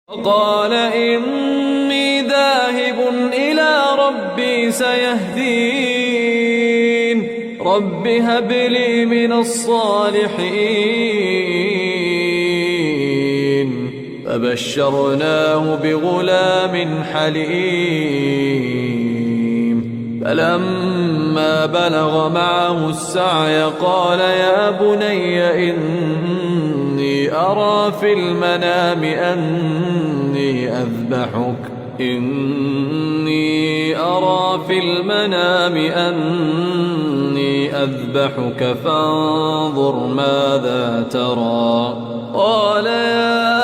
قال إني ذاهب إلى ربي سيهدين رب هب لي من الصالحين فبشرناه بغلام حليم فلما بلغ معه السعي قال يا بني إني أرى في المنام أني أذبحك فانظر ماذا ترى قال يا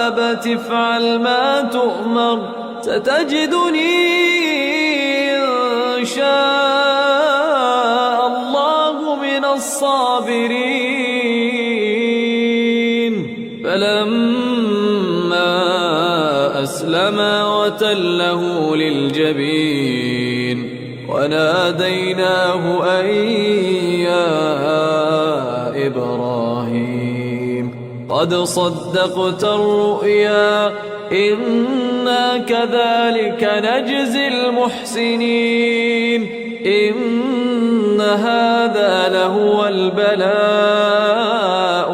أبت افعل ما تؤمر ستجدني إن شاء الله من الصابرين فلما أسلما وتله للجبين وناديناه أن يا إبراهيم قد صدقت الرؤيا إنا كذلك نجزي المحسنين إن هذا لهو البلاء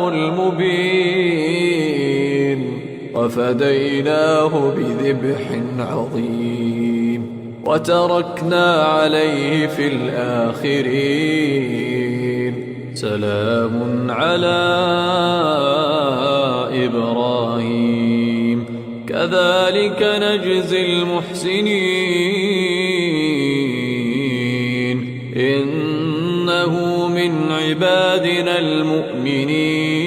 المبين وفديناه بذبح عظيم وتركنا عليه في الآخرين سلام على إبراهيم كذلك نجزي المحسنين إنه من عبادنا المؤمنين